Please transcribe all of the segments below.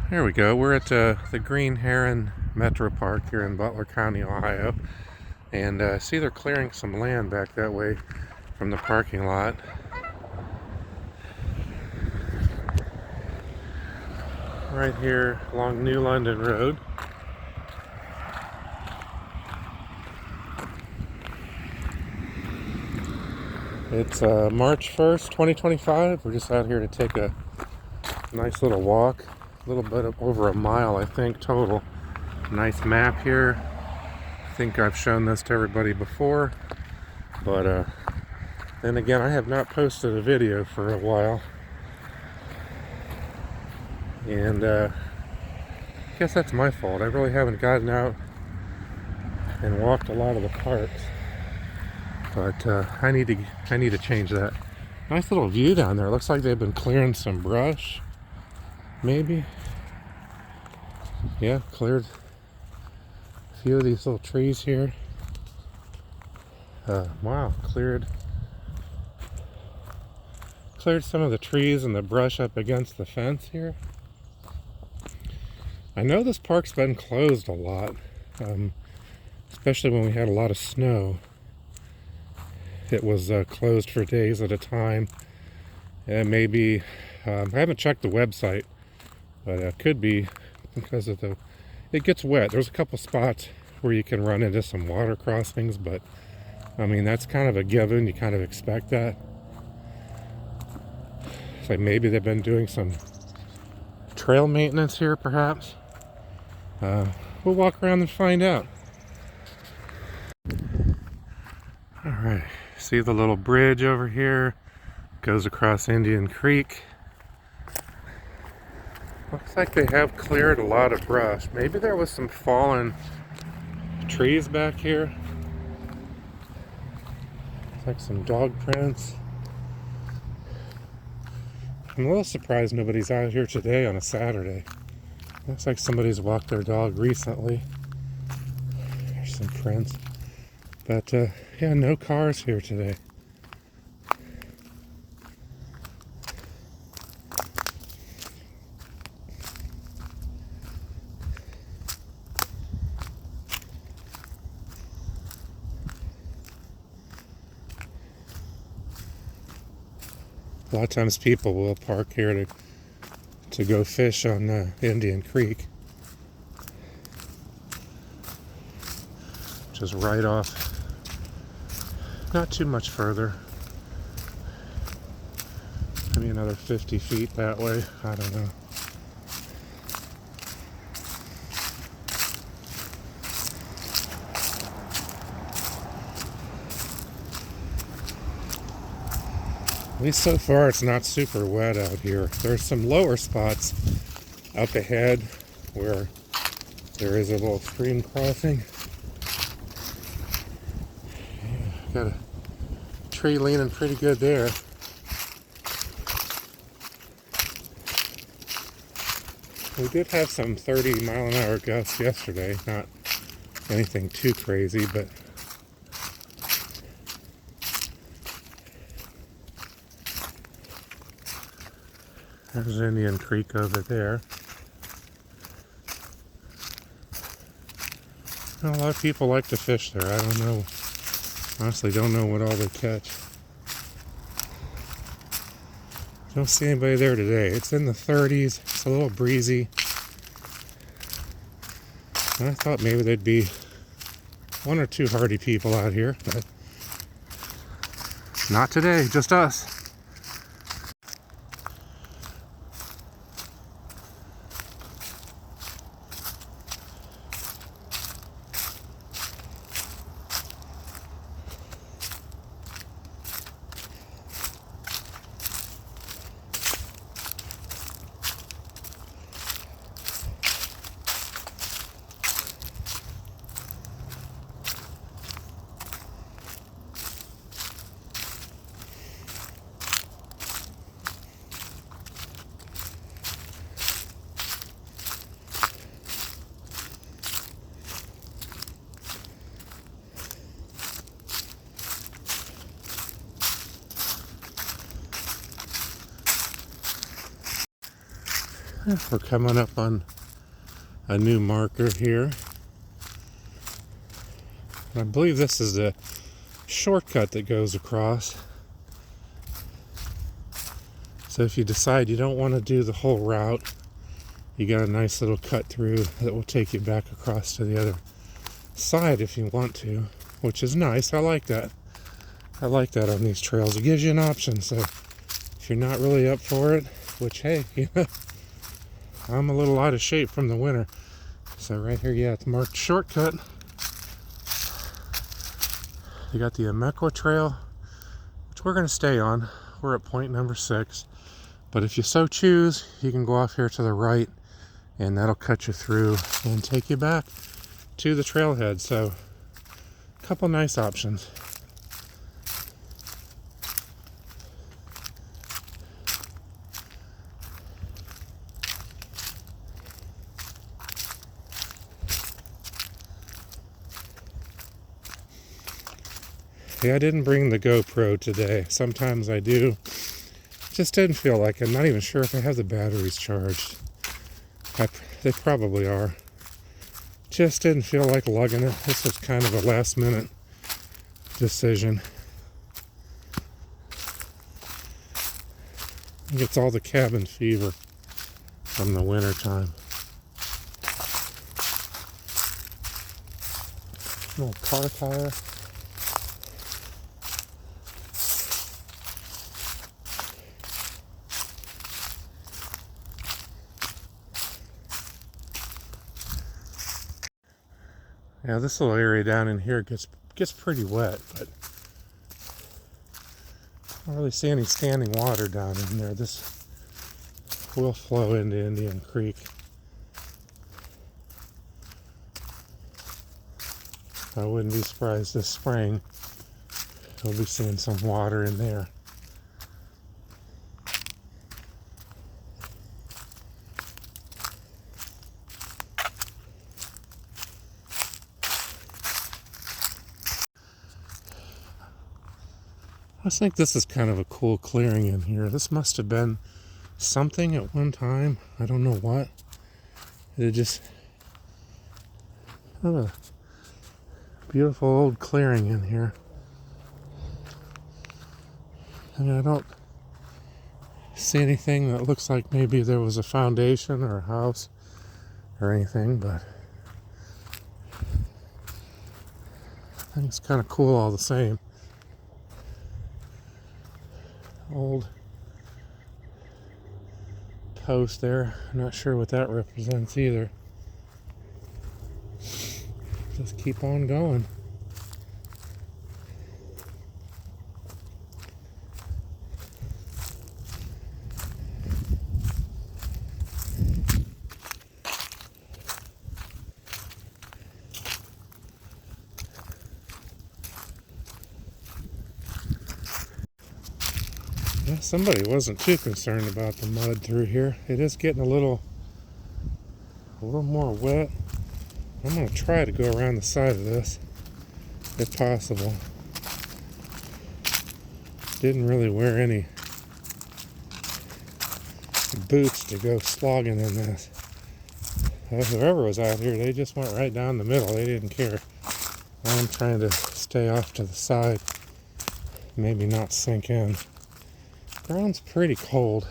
Here we go. We're at the Green Heron Metropark here in Butler County, Ohio. And see, they're clearing some land back that way from the parking lot. Right here along New London Road. It's March 1st, 2025. We're just out here to take a nice little walk. A little bit of over a mile, I think, total. Nice map here. I think I've shown this to everybody before. But then again, I have not posted a video for a while. And I guess that's my fault. I really haven't gotten out and walked a lot of the parks. But I need to change that. Nice little view down there. Looks like they've been clearing some brush. Maybe. Yeah, cleared a few of these little trees here. Wow, cleared some of the trees and the brush up against the fence here. I know this park's been closed a lot, especially when we had a lot of snow. It was closed for days at a time. And maybe, I haven't checked the website, but it could be because of it gets wet. There's a couple spots where you can run into some water crossings, but I mean, that's kind of a given. You kind of expect that. It's like maybe they've been doing some trail maintenance here, perhaps. We'll walk around and find out. All right, see the little bridge over here? Goes across Indian Creek. Looks like they have cleared a lot of brush. Maybe there was some fallen trees back here. Looks like some dog prints. I'm a little surprised nobody's out here today on a Saturday. Looks like somebody's walked their dog recently. There's some prints. But yeah, no cars here today. A lot of times people will park here to go fish on Indian Creek, which is right off, not too much further, maybe another 50 feet that way, I don't know. At least so far it's not super wet out here. There's some lower spots up ahead where there is a little stream crossing. Yeah, got a tree leaning pretty good there. We did have some 30-mile-an-hour gusts yesterday. Not anything too crazy, but there's Indian Creek over there. Well, a lot of people like to fish there. I don't know. Honestly, don't know what all they catch. Don't see anybody there today. It's in the 30s. It's a little breezy. And I thought maybe there'd be one or two hardy people out here, but not today. Just us. We're coming up on a new marker here. I believe this is the shortcut that goes across. So if you decide you don't want to do the whole route, you got a nice little cut through that will take you back across to the other side if you want to, which is nice. I like that. I like that on these trails. It gives you an option. So if you're not really up for it, which, hey, you know, I'm a little out of shape from the winter. So right here, yeah, it's marked shortcut. You got the Amequa Trail, which we're going to stay on. We're at point number 6. But if you so choose, you can go off here to the right, and that'll cut you through and take you back to the trailhead. So a couple nice options. Yeah, I didn't bring the GoPro today. Sometimes I do. Just didn't feel like it. I'm not even sure if I have the batteries charged. They probably are. Just didn't feel like lugging it. This was kind of a last minute decision. I think it's all the cabin fever from the winter time. Little car tire. Yeah, this little area down in here gets pretty wet, but I don't really see any standing water down in there. This will flow into Indian Creek. I wouldn't be surprised this spring we'll be seeing some water in there. I think this is kind of a cool clearing in here. This must have been something at one time. I don't know what. It just have a beautiful old clearing in here. And I don't see anything that looks like maybe there was a foundation or a house or anything, but I think it's kind of cool all the same. Old post there. I'm not sure what that represents either. Just keep on going. Yeah, somebody wasn't too concerned about the mud through here. It is getting a little more wet. I'm going to try to go around the side of this, if possible. Didn't really wear any boots to go slogging in this. Whoever was out here, they just went right down the middle. They didn't care. I'm trying to stay off to the side, maybe not sink in. Ground's pretty cold.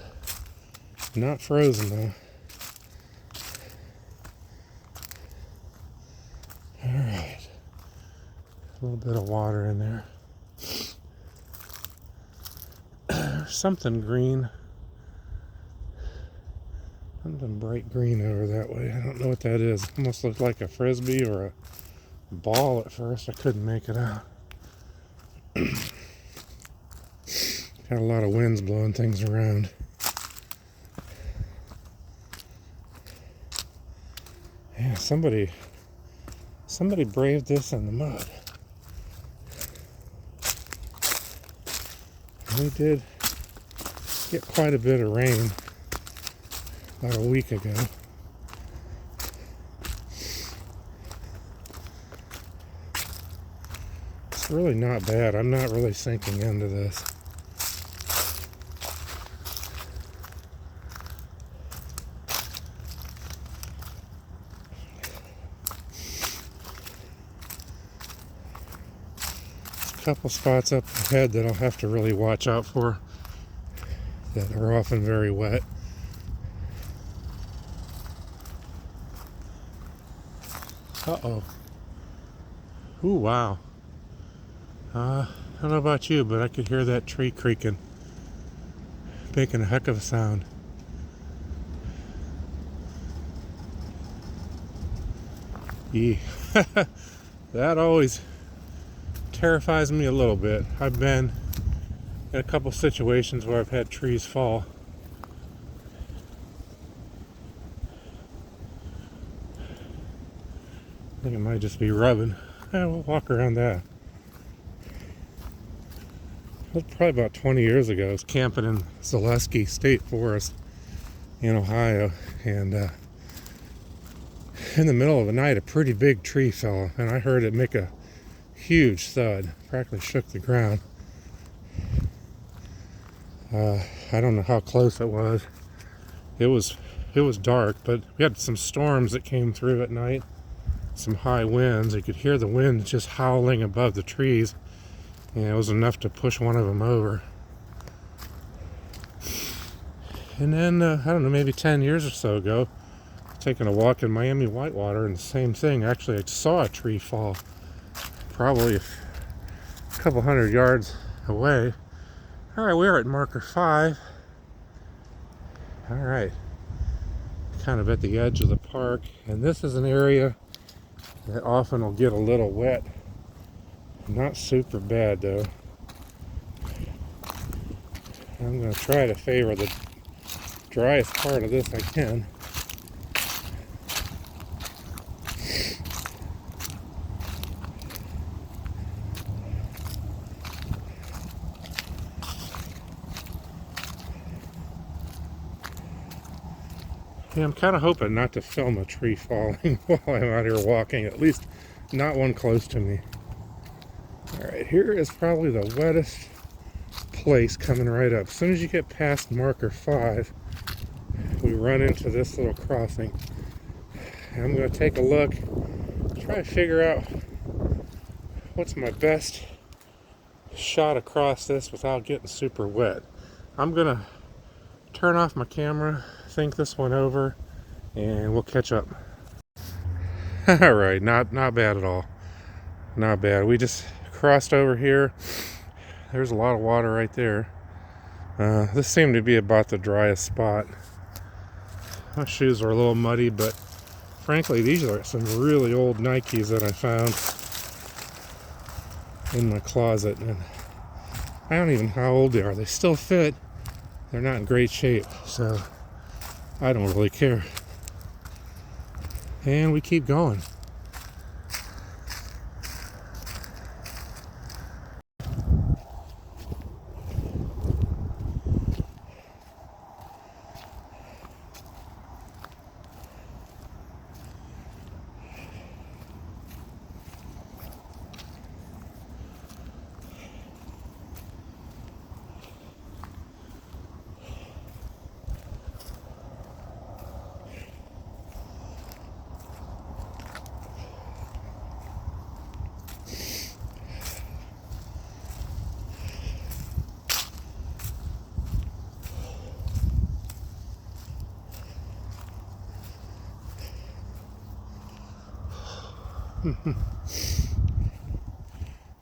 Not frozen though. Alright. A little bit of water in there. There's something green. Something bright green over that way. I don't know what that is. Almost looked like a frisbee or a ball at first. I couldn't make it out. Got a lot of winds blowing things around. Yeah, somebody braved this in the mud. We did get quite a bit of rain about a week ago. It's really not bad. I'm not really sinking into this. couple spots up ahead that I'll have to really watch out for that are often very wet. Uh-oh. Ooh, wow. I don't know about you, but I could hear that tree creaking. Making a heck of a sound. Yee. That always terrifies me a little bit. I've been in a couple situations where I've had trees fall. I think it might just be rubbing. We'll walk around that. It was probably about 20 years ago. I was camping in Zaleski State Forest in Ohio, and in the middle of the night, a pretty big tree fell, and I heard it make a huge thud. Practically shook the ground. I don't know how close it was. It was dark, but we had some storms that came through at night. Some high winds. You could hear the wind just howling above the trees, and it was enough to push one of them over. And then, I don't know, maybe 10 years or so ago, taking a walk in Miami Whitewater, and the same thing. Actually, I saw a tree fall probably a couple hundred yards away. All right, we're at marker 5. All right, kind of at the edge of the park, and this is an area that often will get a little wet. Not super bad though. I'm going to try to favor the driest part of this I can. Yeah, I'm kind of hoping not to film a tree falling while I'm out here walking, at least not one close to me. Alright, here is probably the wettest place coming right up. As soon as you get past marker 5, we run into this little crossing. And I'm going to take a look, try to figure out what's my best shot across this without getting super wet. I'm going to turn off my camera, think this one over, and we'll catch up. Alright, not bad at all. Not bad. We just crossed over here. There's a lot of water right there. This seemed to be about the driest spot. My shoes are a little muddy, but frankly, these are some really old Nikes that I found in my closet, and I don't even know how old they are. They still fit. They're not in great shape, so I don't really care. And we keep going.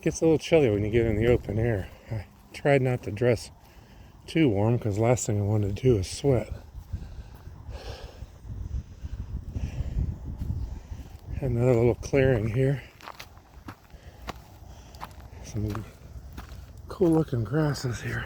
Gets a little chilly when you get in the open air. I tried not to dress too warm because last thing I wanted to do is sweat. Another little clearing here. Some cool looking grasses here.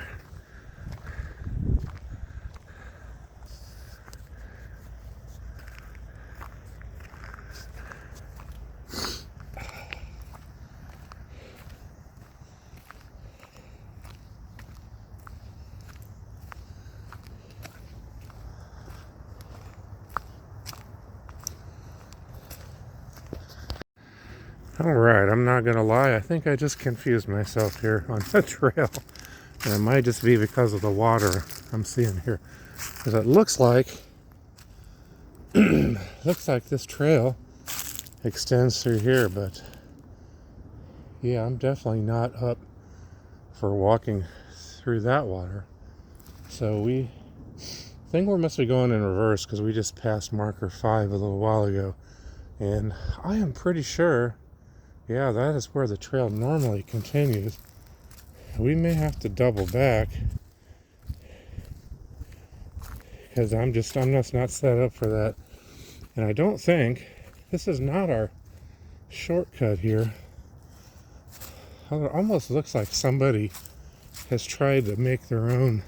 Alright, I'm not gonna lie, I think I just confused myself here on the trail. And it might just be because of the water I'm seeing here. Because it looks like this trail extends through here, but Yeah, I'm definitely not up for walking through that water. So we think we must be going in reverse because we just passed marker 5 a little while ago. And I am pretty sure, yeah, that is where the trail normally continues. We may have to double back because I'm just not set up for that. And I don't think, this is not our shortcut here. It almost looks like somebody has tried to make their own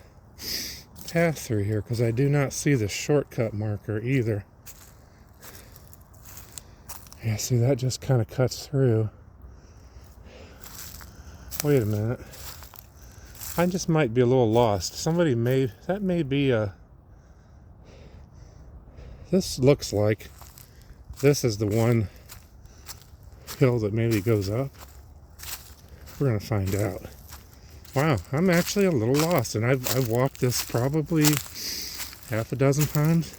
path through here because I do not see the shortcut marker either. Yeah, see, that just kind of cuts through. Wait a minute. I just might be a little lost. That may be a, this looks like this is the one hill that maybe goes up. We're going to find out. Wow, I'm actually a little lost, and I've walked this probably half a dozen times.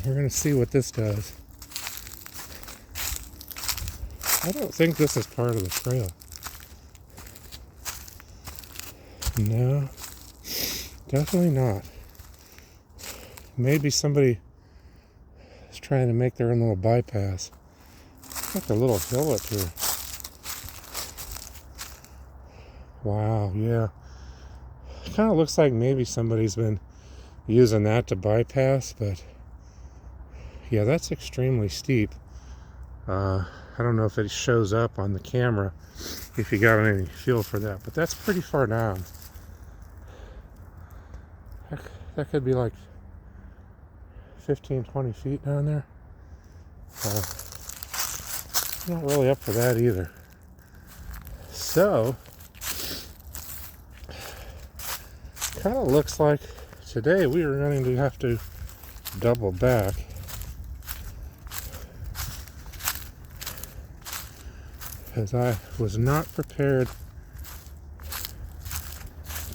We're going to see what this does. I don't think this is part of the trail. No, definitely not. Maybe somebody is trying to make their own little bypass. Got a little hill up here. Wow, yeah. It kind of looks like maybe somebody's been using that to bypass, but yeah, that's extremely steep. I don't know if it shows up on the camera if you got any feel for that, but that's pretty far down. That could be like 15, 20 feet down there. Not really up for that either. So, kind of looks like today we are going to have to double back. Because I was not prepared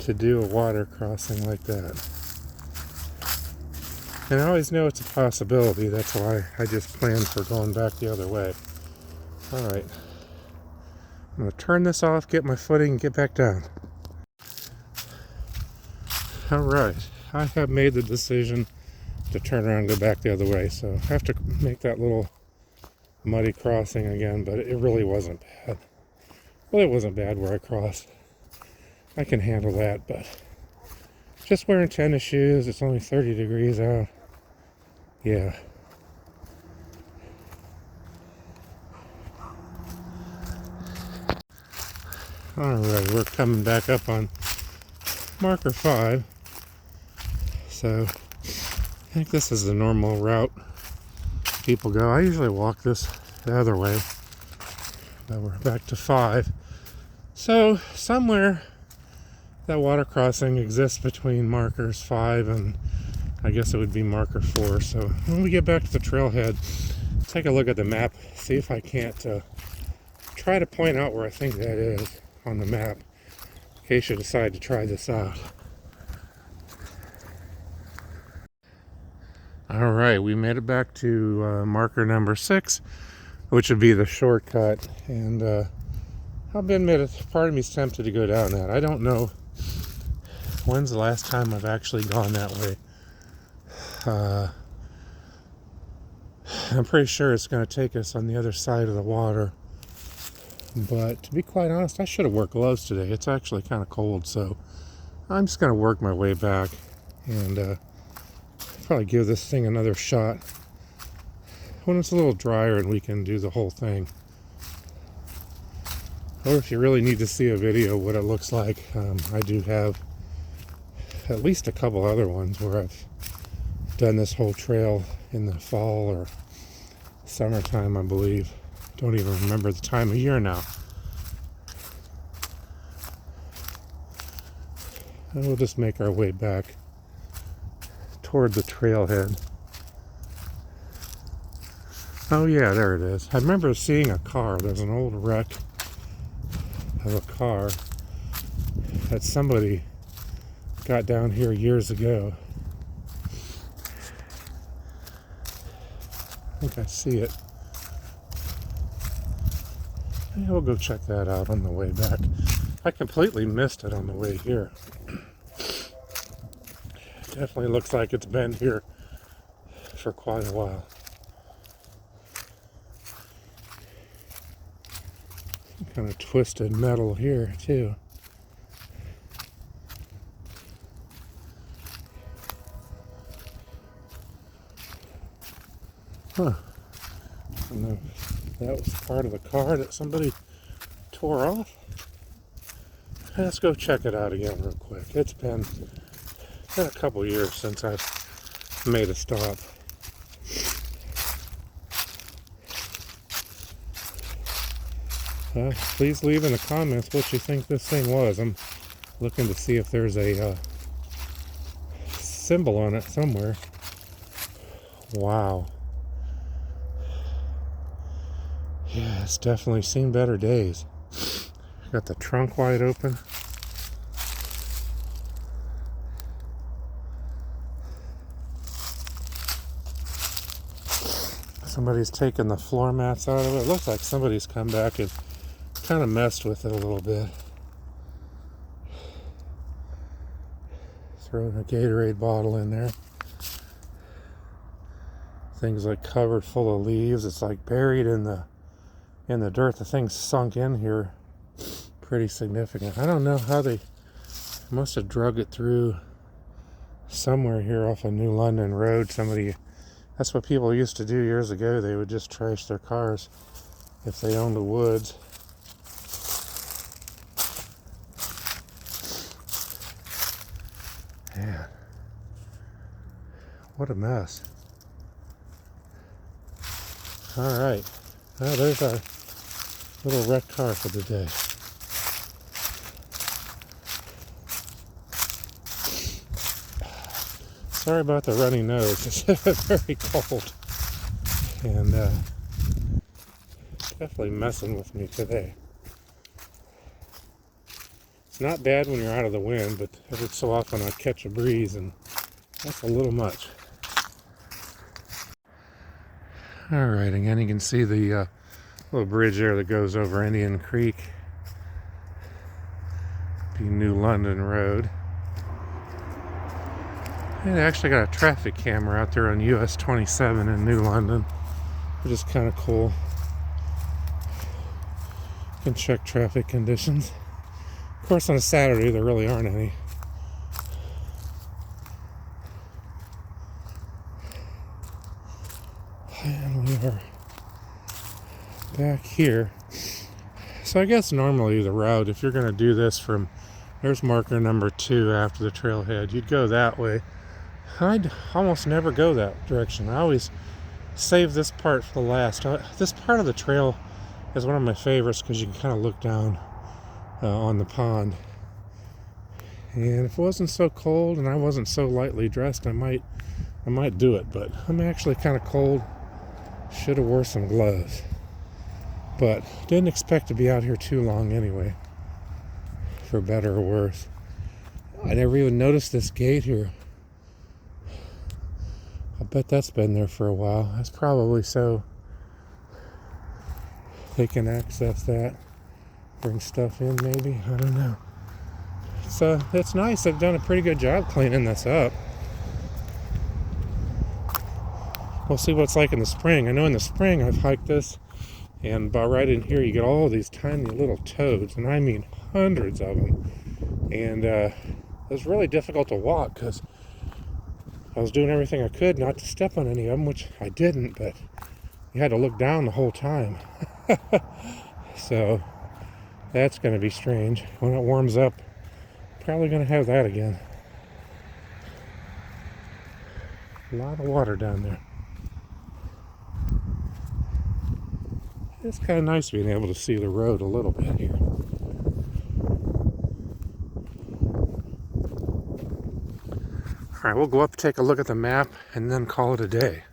to do a water crossing like that. And I always know it's a possibility. That's why I just planned for going back the other way. Alright. I'm going to turn this off, get my footing, and get back down. Alright. I have made the decision to turn around and go back the other way. So I have to make that little muddy crossing again, but it really wasn't bad. Well, it wasn't bad where I crossed. I can handle that, but just wearing tennis shoes, it's only 30 degrees out. Yeah. Alright, we're coming back up on marker 5. So, I think this is the normal route people go. I usually walk this the other way, but we're back to 5. So somewhere that water crossing exists between markers 5 and I guess it would be marker 4. So when we get back to the trailhead, take a look at the map, see if I can't try to point out where I think that is on the map in case you decide to try this out. All right, we made it back to marker number 6, which would be the shortcut, and I'll admit, part of me is tempted to go down that. I don't know when's the last time I've actually gone that way. I'm pretty sure it's going to take us on the other side of the water, but to be quite honest, I should have worn gloves today. It's actually kind of cold, so I'm just going to work my way back and probably give this thing another shot when it's a little drier and we can do the whole thing. Or if you really need to see a video of what it looks like, I do have at least a couple other ones where I've done this whole trail in the fall or summertime, I believe. Don't even remember the time of year now. And we'll just make our way back toward the trailhead. Oh yeah, there it is. I remember seeing a car. There's an old wreck of a car that somebody got down here years ago. think I see it. Yeah, we'll go check that out on the way back. I completely missed it on the way here. Definitely looks like it's been here for quite a while. Kind of twisted metal here too. Huh. I don't know if that was part of the car that somebody tore off. Let's go check it out again real quick. It's been a couple years since I've made a stop. Please leave in the comments what you think this thing was. I'm looking to see if there's a symbol on it somewhere. Wow. Yeah, it's definitely seen better days. Got the trunk wide open. Somebody's taken the floor mats out of it. It looks like somebody's come back and kind of messed with it a little bit. Throwing a Gatorade bottle in there. Thing's like covered full of leaves. It's like buried in the dirt. The thing's sunk in here pretty significant. I don't know how they must have drug it through somewhere here off of New London Road. That's what people used to do years ago. They would just trash their cars if they owned the woods. Man, what a mess. All right, well, there's our little wrecked car for the day. Sorry about the runny nose. It's very cold and definitely messing with me today. It's not bad when you're out of the wind, but every so often I catch a breeze and that's a little much. All right, again you can see the little bridge there that goes over Indian Creek. Be New London Road. And I actually got a traffic camera out there on US 27 in New London, which is kind of cool. You can check traffic conditions. Of course, on a Saturday, there really aren't any. And we are back here. So I guess normally the route, if you're going to do this from, there's marker number 2 after the trailhead, you'd go that way. I'd almost never go that direction. I always save this part for the last. This part of the trail is one of my favorites because you can kind of look down on the pond. And if it wasn't so cold and I wasn't so lightly dressed, I might do it. But I'm actually kind of cold. Should have wore some gloves. But didn't expect to be out here too long anyway, for better or worse. I never even noticed this gate here. I bet that's been there for a while. That's probably so they can access that, bring stuff in maybe, I don't know. So it's nice. They've done a pretty good job cleaning this up. We'll see what it's like in the spring. I know in the spring I've hiked this, and about right in here you get all these tiny little toads, and I mean hundreds of them. And it was really difficult to walk because I was doing everything I could not to step on any of them, which I didn't, but you had to look down the whole time. So that's going to be strange. When it warms up, probably going to have that again. A lot of water down there. It's kind of nice being able to see the road a little bit here. All right, we'll go up, take a look at the map, and then call it a day.